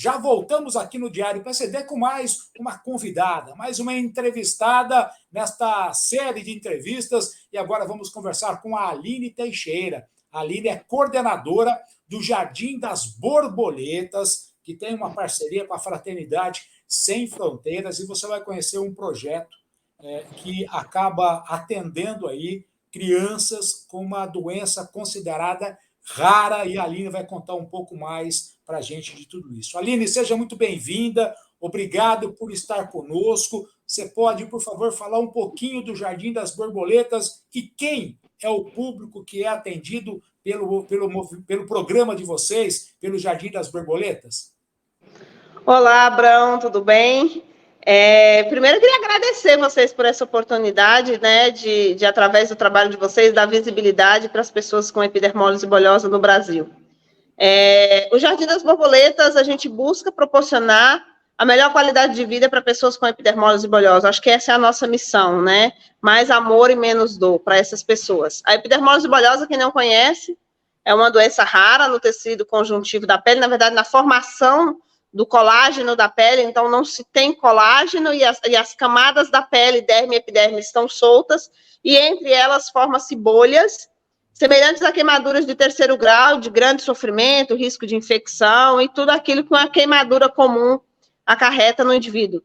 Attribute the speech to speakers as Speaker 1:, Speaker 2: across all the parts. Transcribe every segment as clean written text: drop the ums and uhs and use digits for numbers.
Speaker 1: Já voltamos aqui no Diário PCD com mais uma convidada, mais uma entrevistada nesta série de entrevistas. E agora vamos conversar com a Aline Teixeira. A Aline é coordenadora do Jardim das Borboletas, que tem uma parceria com a Fraternidade Sem Fronteiras, e você vai conhecer um projeto que acaba atendendo aí crianças com uma doença considerada rara, e a Aline vai contar um pouco mais para a gente de tudo isso. Aline, seja muito bem-vinda, obrigado por estar conosco. Você pode, por favor, falar um pouquinho do Jardim das Borboletas e quem é o público que é atendido pelo programa de vocês, pelo Jardim das Borboletas?
Speaker 2: Olá, Abrão, tudo bem? Primeiro, eu queria agradecer vocês por essa oportunidade, né, de através do trabalho de vocês, dar visibilidade para as pessoas com epidermólise bulhosa no Brasil. O Jardim das Borboletas, a gente busca proporcionar a melhor qualidade de vida para pessoas com epidermólise bulhosa. Acho que essa é a nossa missão, né? Mais amor e menos dor para essas pessoas. A epidermólise bulhosa, quem não conhece, é uma doença rara no tecido conjuntivo da pele, na verdade, na formação do colágeno da pele, então não se tem colágeno e as camadas da pele, derme e epiderme, estão soltas, e entre elas formam-se bolhas, semelhantes a queimaduras de terceiro grau, de grande sofrimento, risco de infecção e tudo aquilo que uma queimadura comum acarreta no indivíduo.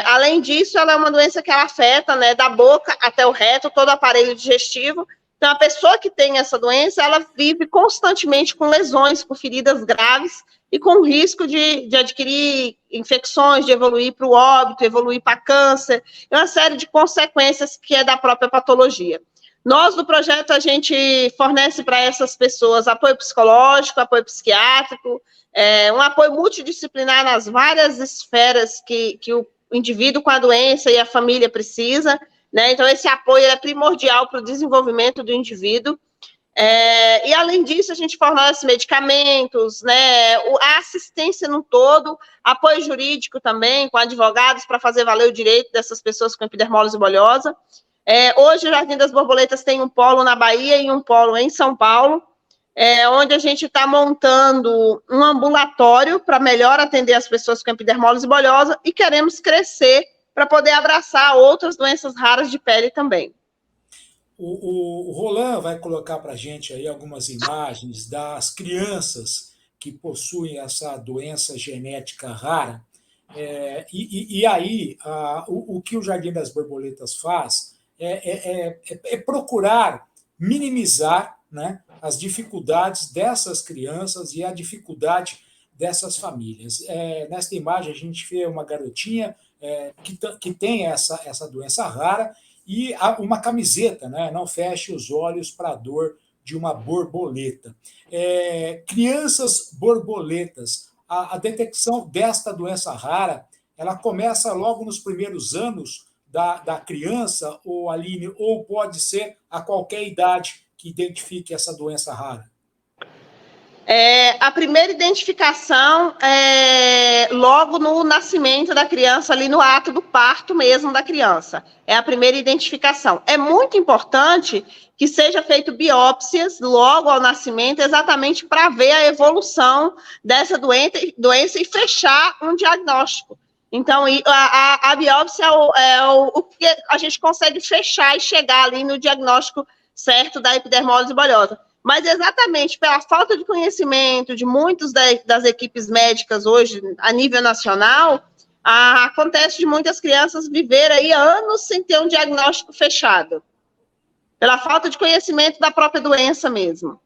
Speaker 2: Além disso, ela é uma doença que ela afeta, né, da boca até o reto, todo o aparelho digestivo. Então, a pessoa que tem essa doença, ela vive constantemente com lesões, com feridas graves e com risco de adquirir infecções, de evoluir para o óbito, evoluir para câncer, e uma série de consequências que é da própria patologia. Nós, do projeto, a gente fornece para essas pessoas apoio psicológico, apoio psiquiátrico, um apoio multidisciplinar nas várias esferas que o indivíduo com a doença e a família precisa, né? Então, esse apoio é primordial para o desenvolvimento do indivíduo. E, além disso, a gente fornece medicamentos, né? A assistência no todo, apoio jurídico também, com advogados para fazer valer o direito dessas pessoas com epidermólise bulhosa. Hoje, o Jardim das Borboletas tem um polo na Bahia e um polo em São Paulo, onde a gente está montando um ambulatório para melhor atender as pessoas com epidermólise bulhosa e queremos crescer para poder abraçar outras doenças raras de pele também.
Speaker 1: O Roland vai colocar para a gente aí algumas imagens das crianças que possuem essa doença genética rara. E aí, o que o Jardim das Borboletas faz é procurar minimizar, né, as dificuldades dessas crianças e a dificuldade dessas famílias. Nesta imagem, a gente vê uma garotinha que tem essa doença rara e uma camiseta, né, não feche os olhos para a dor de uma borboleta. Crianças borboletas, a detecção desta doença rara, ela começa logo nos primeiros anos da criança, ou Aline, ou pode ser a qualquer idade que identifique essa doença rara?
Speaker 2: A primeira identificação é logo no nascimento da criança, ali no ato do parto mesmo da criança. É a primeira identificação. É muito importante que seja feito biópsias logo ao nascimento, exatamente para ver a evolução dessa doença e fechar um diagnóstico. Então, a biópsia é o que a gente consegue fechar e chegar ali no diagnóstico certo da epidermólise bulhosa. Mas exatamente pela falta de conhecimento de muitas das equipes médicas hoje, a nível nacional, acontece de muitas crianças viver aí anos sem ter um diagnóstico fechado. Pela falta de conhecimento da própria doença mesmo.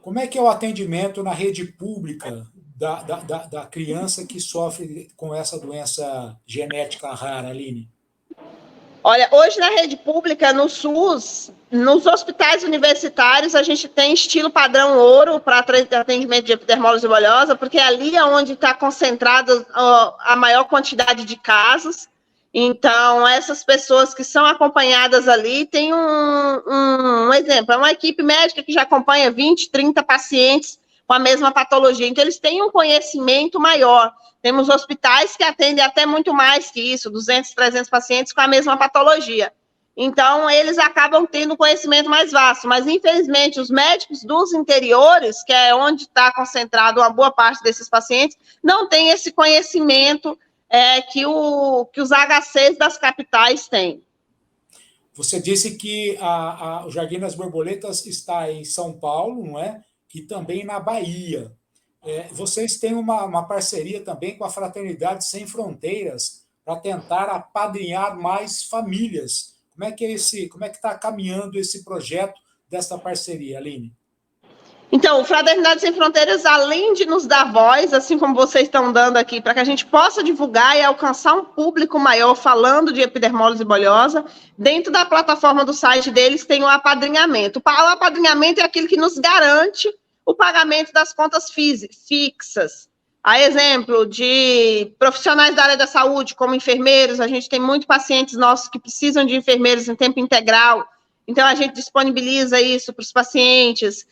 Speaker 1: Como é que é o atendimento na rede pública da criança que sofre com essa doença genética rara, Aline?
Speaker 2: Olha, hoje na rede pública, no SUS, nos hospitais universitários, a gente tem estilo padrão ouro para atendimento de epidermólise bulhosa, porque ali é onde está concentrada a maior quantidade de casos. Então, essas pessoas que são acompanhadas ali, tem um exemplo, é uma equipe médica que já acompanha 20, 30 pacientes com a mesma patologia. Então, eles têm um conhecimento maior. Temos hospitais que atendem até muito mais que isso, 200, 300 pacientes com a mesma patologia. Então, eles acabam tendo conhecimento mais vasto, mas, infelizmente, os médicos dos interiores, que é onde está concentrado uma boa parte desses pacientes, não têm esse conhecimento que os HCs das capitais têm.
Speaker 1: Você disse que o Jardim das Borboletas está em São Paulo, não é? E também na Bahia. Vocês têm uma parceria também com a Fraternidade Sem Fronteiras para tentar apadrinhar mais famílias. Como é que está caminhando esse projeto dessa parceria, Aline?
Speaker 2: Então, o Fraternidade Sem Fronteiras, além de nos dar voz, assim como vocês estão dando aqui, para que a gente possa divulgar e alcançar um público maior falando de epidermólise bolhosa, dentro da plataforma do site deles tem o apadrinhamento. O apadrinhamento é aquilo que nos garante o pagamento das contas fixas. A exemplo de profissionais da área da saúde, como enfermeiros, a gente tem muitos pacientes nossos que precisam de enfermeiros em tempo integral. Então, a gente disponibiliza isso para os pacientes,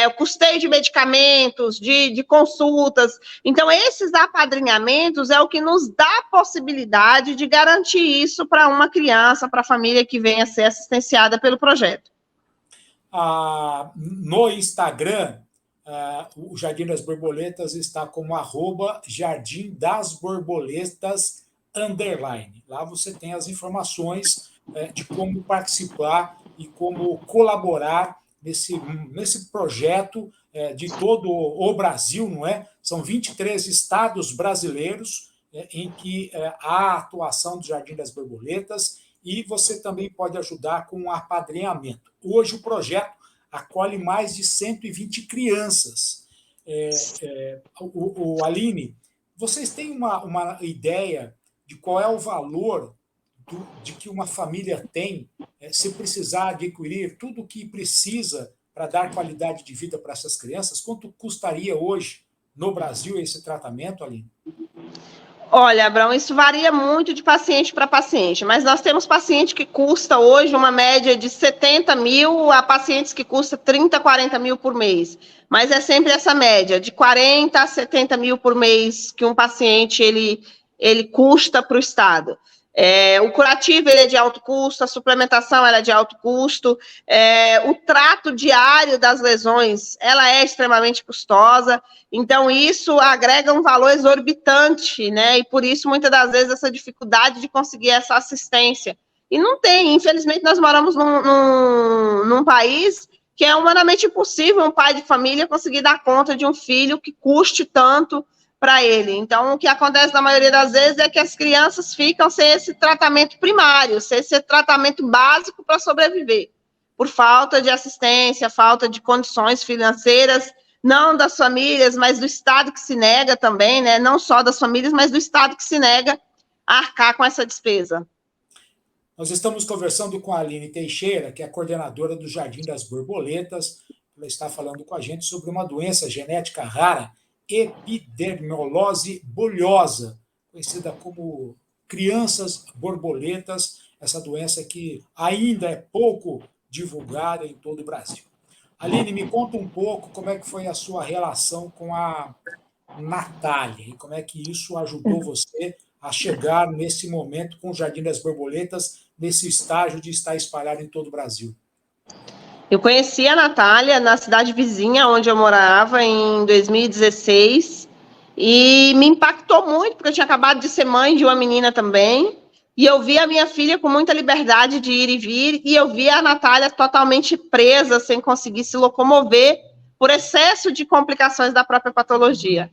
Speaker 2: o custeio de medicamentos, de consultas. Então, esses apadrinhamentos é o que nos dá a possibilidade de garantir isso para uma criança, para a família que venha a ser assistenciada pelo projeto.
Speaker 1: No Instagram, o Jardim das Borboletas está como @Jardim das Borboletas _. Lá você tem as informações de como participar e como colaborar nesse projeto de todo o Brasil, não é? São 23 estados brasileiros em que há a atuação do Jardim das Borboletas e você também pode ajudar com o apadrinhamento. Hoje o projeto acolhe mais de 120 crianças. Aline, vocês têm uma ideia de qual é o valor de que uma família tem se precisar adquirir tudo o que precisa para dar qualidade de vida para essas crianças? Quanto custaria hoje no Brasil esse tratamento, Aline?
Speaker 2: Olha, Abrão, isso varia muito de paciente para paciente, mas nós temos paciente que custa hoje uma média de 70 mil a pacientes que custa 30, 40 mil por mês. Mas é sempre essa média, de 40 a 70 mil por mês que um paciente ele custa para o Estado. O curativo ele é de alto custo, a suplementação ela é de alto custo, o trato diário das lesões ela é extremamente custosa, então isso agrega um valor exorbitante, né? E por isso, muitas das vezes, essa dificuldade de conseguir essa assistência. E não tem, infelizmente, nós moramos num país que é humanamente impossível um pai de família conseguir dar conta de um filho que custe tanto para ele. Então, o que acontece na maioria das vezes é que as crianças ficam sem esse tratamento primário, sem esse tratamento básico para sobreviver, por falta de assistência, falta de condições financeiras, não das famílias, mas do Estado que se nega também, né? Não só das famílias, mas do Estado que se nega a arcar com essa despesa.
Speaker 1: Nós estamos conversando com a Aline Teixeira, que é a coordenadora do Jardim das Borboletas. Ela está falando com a gente sobre uma doença genética rara, epidermolose bolhosa, conhecida como crianças borboletas, essa doença que ainda é pouco divulgada em todo o Brasil. Aline, me conta um pouco como é que foi a sua relação com a Natália e como é que isso ajudou você a chegar nesse momento com o Jardim das Borboletas, nesse estágio de estar espalhado em todo o Brasil.
Speaker 2: Eu conheci a Natália na cidade vizinha onde eu morava em 2016 e me impactou muito, porque eu tinha acabado de ser mãe de uma menina também, e eu vi a minha filha com muita liberdade de ir e vir, e eu vi a Natália totalmente presa, sem conseguir se locomover, por excesso de complicações da própria patologia.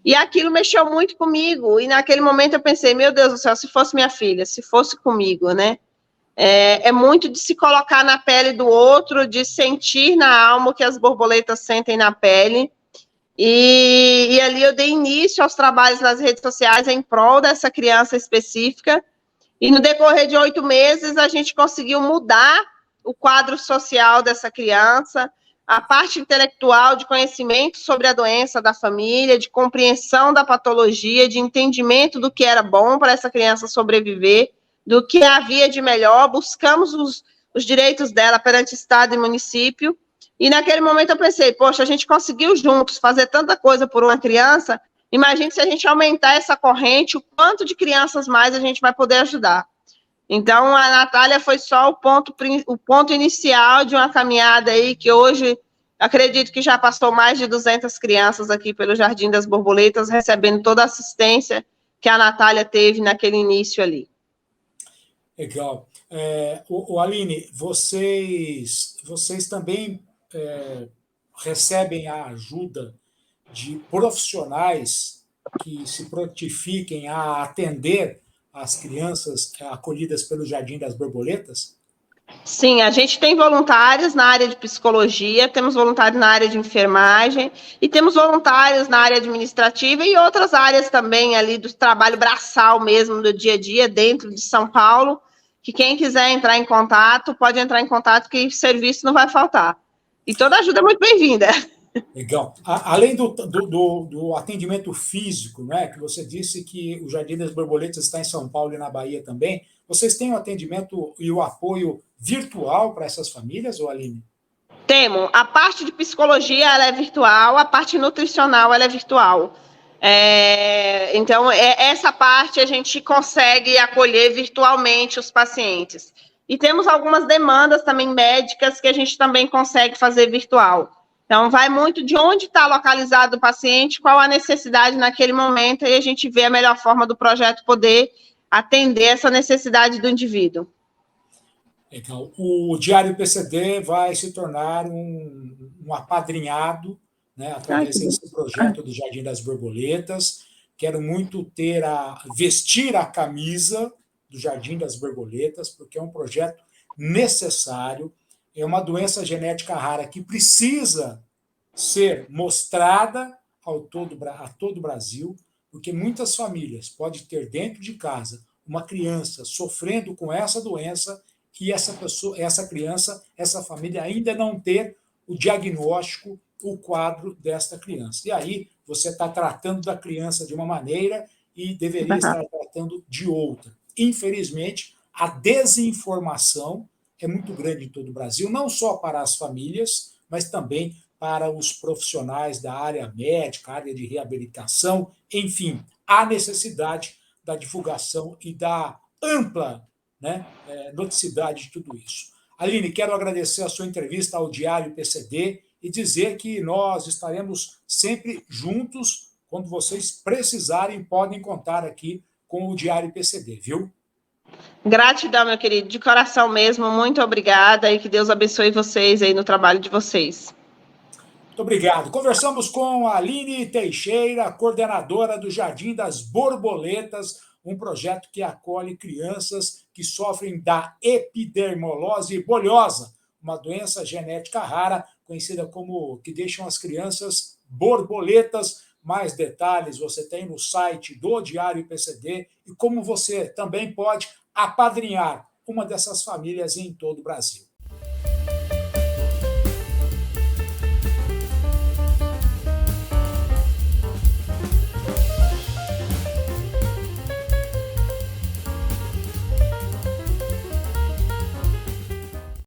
Speaker 2: E aquilo mexeu muito comigo, e naquele momento eu pensei, meu Deus do céu, se fosse minha filha, se fosse comigo, né? É muito de se colocar na pele do outro, de sentir na alma o que as borboletas sentem na pele. E ali eu dei início aos trabalhos nas redes sociais em prol dessa criança específica. E no decorrer de 8 meses, a gente conseguiu mudar o quadro social dessa criança, a parte intelectual de conhecimento sobre a doença da família, de compreensão da patologia, de entendimento do que era bom para essa criança sobreviver, do que havia de melhor, buscamos os direitos dela perante Estado e município, e naquele momento eu pensei, poxa, a gente conseguiu juntos fazer tanta coisa por uma criança, imagine se a gente aumentar essa corrente, o quanto de crianças mais a gente vai poder ajudar. Então, a Natália foi só o ponto inicial de uma caminhada aí que hoje, acredito que já passou mais de 200 crianças aqui pelo Jardim das Borboletas, recebendo toda a assistência que a Natália teve naquele início ali.
Speaker 1: Legal. Aline, vocês também recebem a ajuda de profissionais que se prontifiquem a atender as crianças acolhidas pelo Jardim das Borboletas?
Speaker 2: Sim, a gente tem voluntários na área de psicologia, temos voluntários na área de enfermagem e temos voluntários na área administrativa e outras áreas também ali do trabalho braçal mesmo do dia a dia dentro de São Paulo, que quem quiser entrar em contato, pode entrar em contato que serviço não vai faltar. E toda ajuda é muito bem-vinda.
Speaker 1: Legal. Além do atendimento físico, né, que você disse que o Jardim das Borboletas está em São Paulo e na Bahia também, vocês têm o atendimento e o apoio virtual para essas famílias, ou Aline?
Speaker 2: Temos. A parte de psicologia ela é virtual, a parte nutricional ela é virtual. Então, essa parte a gente consegue acolher virtualmente os pacientes. E temos algumas demandas também médicas que a gente também consegue fazer virtual. Então, vai muito de onde está localizado o paciente, qual a necessidade naquele momento, e a gente vê a melhor forma do projeto poder atender essa necessidade do indivíduo.
Speaker 1: Então, o Diário PCD vai se tornar um apadrinhado, né, através desse projeto do Jardim das Borboletas. Quero muito vestir a camisa do Jardim das Borboletas, porque é um projeto necessário, é uma doença genética rara que precisa ser mostrada a todo o Brasil, porque muitas famílias podem ter dentro de casa uma criança sofrendo com essa doença e essa criança, essa família ainda não ter o diagnóstico, o quadro desta criança. E aí você está tratando da criança de uma maneira e deveria estar tratando de outra. Infelizmente, a desinformação é muito grande em todo o Brasil, não só para as famílias, mas também para os profissionais da área médica, área de reabilitação, enfim, há necessidade da divulgação e da ampla, né, noticidade de tudo isso. Aline, quero agradecer a sua entrevista ao Diário PCD e dizer que nós estaremos sempre juntos. Quando vocês precisarem, podem contar aqui com o Diário PCD, viu?
Speaker 2: Gratidão, meu querido, de coração mesmo, muito obrigada e que Deus abençoe vocês aí no trabalho de vocês.
Speaker 1: Muito obrigado. Conversamos com a Aline Teixeira, coordenadora do Jardim das Borboletas, um projeto que acolhe crianças que sofrem da epidermolose bulhosa, uma doença genética rara, conhecida como que deixam as crianças borboletas. Mais detalhes você tem no site do Diário PCD e como você também pode apadrinhar uma dessas famílias em todo o Brasil.